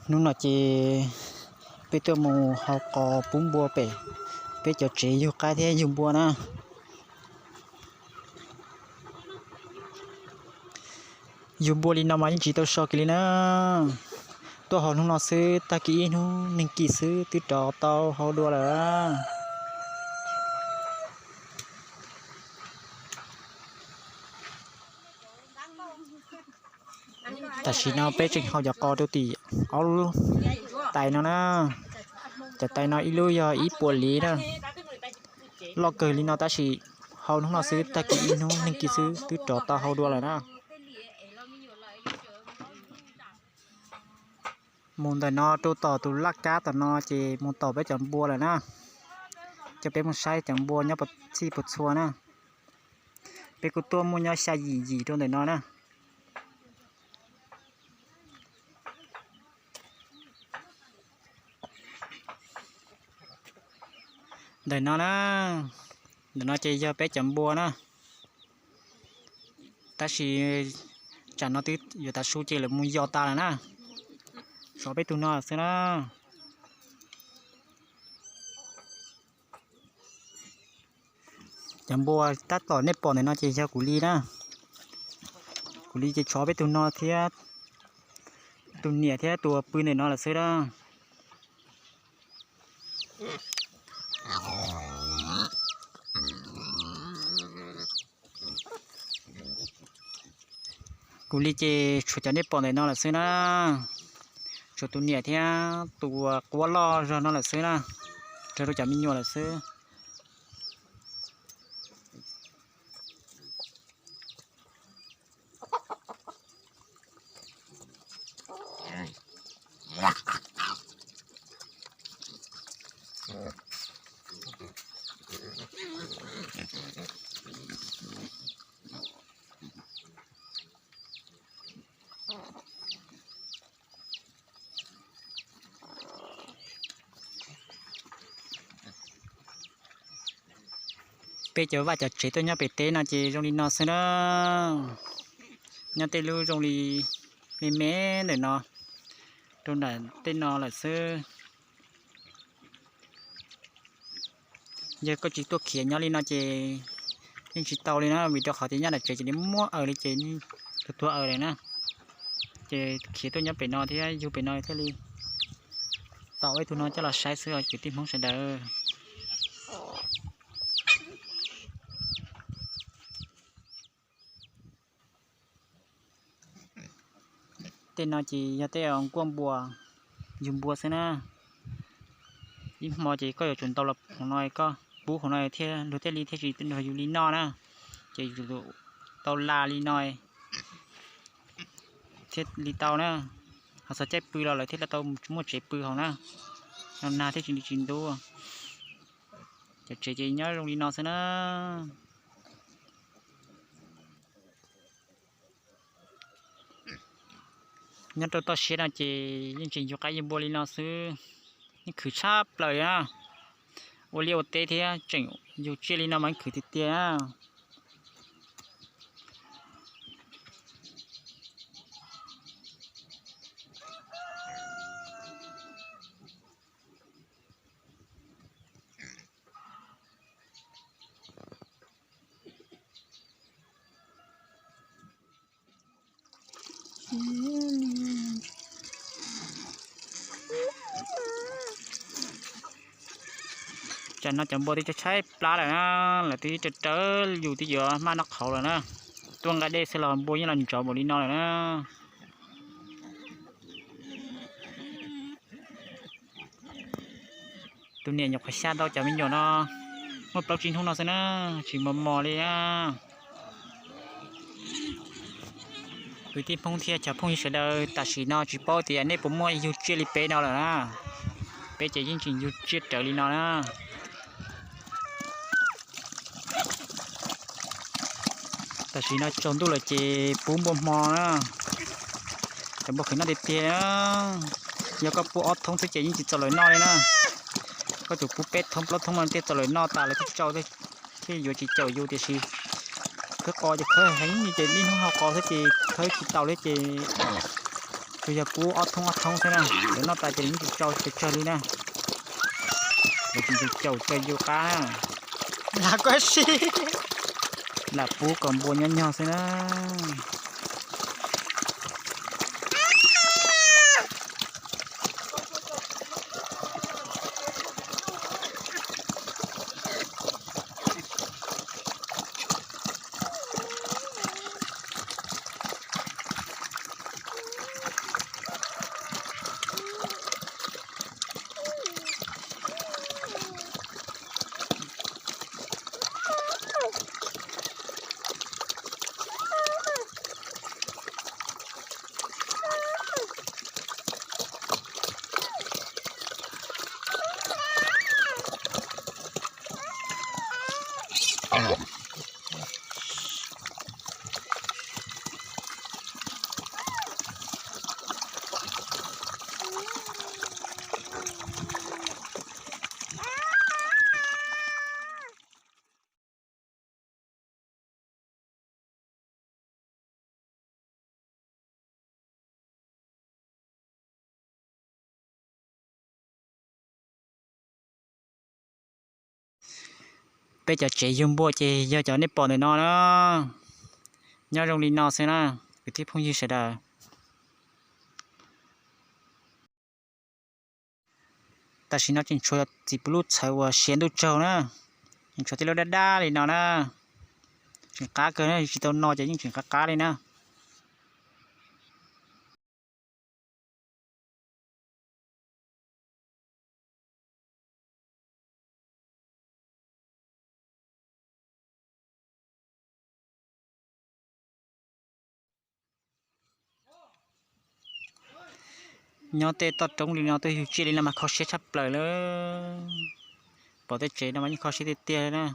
นู่นน่ะเจไปตัวหมูเขาก็ปุ้มบัวไปเจอเจอยู่ใกล้ที่ยุงบัวนะยุงบัวลีน้ำมันจีตัวชอกิลีนะตัวเขาหนุ่มนอซื้อตะกี้นู่นหนึ่งกี่ซื้อติดต่อเตาเขาดัวแล้วแต่ชีน่าเป็ดจึงเขาอยากกอตัวตีเอาไตnóนะจะไตnóอีลุยอีปวดลีนะเราเกิดลีnó ta chỉเขาหนุ่มนอซื้อตะกี้นู่นหนึ่งกี่ซื้อติดต่อเตาเขาดัวแล้วนะมุนแต่นอตัวต่อตัวลักจ้าแต่นอเจมุนต่อไปจังบัวเลยนะจะเป็นมุนใช้จังบัวเนี่ยปดซีปดชัวนะเป็นกุตัวมุนเนี่ยใช้หยีตัวแต่นอนะแต่นอนะแต่นอเจจะไปจังบัวนะแต่สิจันนอติดอยู่แต่สู้เจเลยมุนยอตาเลยนะสอบไปตัวนอสินะจัมบัวตัดต่อเน็ตปอนในนอเจียกุลีนะกุลีจะชอบไปตัวนอเทียตัวเหนียเทียตัวปืนในนอละสินะกุลีจะช่วยจะเน็ตปอนในนอละสินะช่วยตัวเหนียเทียตัวกัวล้อจะนอละสินะจะรู้จักมิญโยละสิไปเจอว่าจะเฉยตัวเนี้ยไปเต้นนะเจตรงนี้นอสินะเนี่ยเต้นรู้ตรงนี้ไม่แม่เลยเนาะตรงนั้นเต้นนอละสิgiờ có chỉ tôi khiển nhau lên nó chỉ nhưng chỉ tàu lên nó vì tôi khỏi thì nhá là chỉ đến mua ở đây chỉ tôi ở đây nè chỉ khiển tôi nhá phải nói thế dù phải nói thế đi tàu ấy tôi nói cho là sai sửa chỉ tìm không sai đỡ tên nó chỉ ra tên ông quăng bùa dùng bùa xem nè nhưng mà chỉ có ở chuẩn tàu lậpของน้อยก็ปูของน้อยเที่ยรู้เที่ยลีเที่ยจีเป็นอยู่ลีนอนะจะอยู่เตาลาลีน้อยเที่ยลีเตานะเขาใช้ปืนเราเลยเที่ยเตามั่วใช้ปืนเขานะนาเที่ยจีจีนดูจะเจีเนาะลงลีนอซะนะงั้นตัวเชียร์นะจียังจีอยู่ใกล้ยังบัวลีนอซื้อนี่คือชาบเลยนะโอเลี้ยวเตะเทียจังอยู่เจลีน่ามันคือติดเตี้ยจันน่าจะบ่ที่จะใช้ปลาเลยนะหรือที่จะเจออยู่ที่เยอะมานักเขาเลยนะตัวกระเดสลอนโบยังหลังจอบริโนเลยนะตัวเนี่ยอยากขยันเราจะไม่หยอดเนาะหมดเปล่าจริงทุ่งนอสินะชิมมอเลยอ่ะคือที่พงเทียจะพงเสด็จตัดสีนอจีโป้ที่อันนี้ผมมวยยูเจลิเป้นอเลยนะเป้จะยิ่งจริงยูเจเจอรินอนะแต่สีน่าจนตัวเลยเจปูมบมอนะแต่บอกเห็นน่าเด็ดเตี้ยแล้วก็ปูออดทงที่เจยิ่งจิตจะลอยนอเลยนะก็ถูกปูเป็ดทงปลดทงมันเตี้ยจะลอยนอตาเลยที่เจ้าที่อยู่จิตเจ้าอยู่ที่สีก็คอยจะเคยเห็นเจนี่ห้องเขาคอยที่เจเคยจิตเต่าเลยเจ bây giờ bố ót thông thế nào để nó tại những cái trâu đi nè để những cái trâu chơi vô cá là quá xí là bố còn bố nhỏ thế nào bây giờ chị dùng bùa chị giờ cho nếp bò này nó nhớ trong đi nó xem na cái tiếp không như sẽ đợi ta chỉ nói chuyện cho chỉ bút chạy qua xuyên đôi trâu nữa chuyện cho tí lo đa thì nó nè chuyện cá cơ nữa chỉ tao nói cho những chuyện cá đây nè nhau tê tao trống đi nhau tê chia đi là mà khó xé chắp lời nữa bỏ tê chế nó mà những khó xé tê tia nữa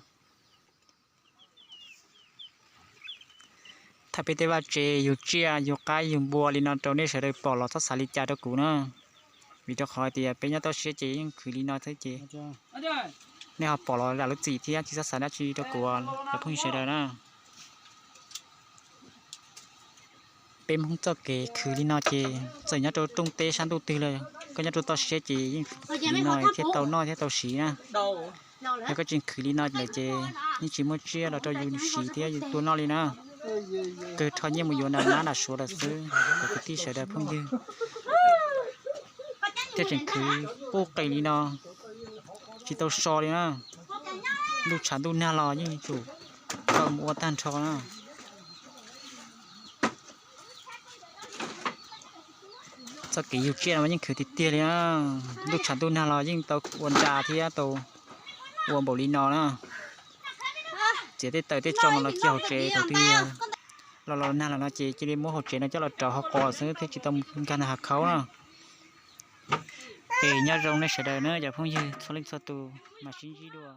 ถ้าเป็นว่าเจอยู่เจียอยู่กายอยู่บัวลีนอนตรงนี้เฉยๆปล่อยเราทัศลิจาตะกูนะวิธีคอยเตียเป็นยังตัวเสียเจยังคือลีนอนเท่เจเนี่ยเขาปล่อยเราลุจีที่ที่ทัศนชีตะกูแล้วพุ่งเฉยๆนะเป็นห้องเจ้าเก๋คือลีนอนเจส่วนยังตัวตรงเตะชั้นตัวตีเลยก็ยังตัวเสียเจยังลีนอนเที่ยวเต่าน้อยเที่ยวเต่าสีนะแล้วก็จริงคือลีนอนเลยเจนี่จิโมเจียเราตัวอยู่สีเที่ยวอยู่ตัวนอกเลยนะcứ thôi như một giờ nào là số là xứ cái tí sẽ đẹp không dư thế chẳng cứ bố cây đi nó chỉ tao so đi nó lúc sáng tôi na lò như chủ tao mua tan cho nó sao cái yêu kia mà những cứ thì tiền đi lúc sáng tôi na lò nhưng tao uốn trà thì tao uốn bổ đi nó nữa chỉ để tới để cho nó kiểu chế đầu tiên lo na là nó chỉ đi mua hộp chế nó cho là trò học cò xứ thì chỉ tông gan hạt khấu nữa để nhớ rong nó sẽ đời nữa giờ không như số linh số tu mà xin gì đùa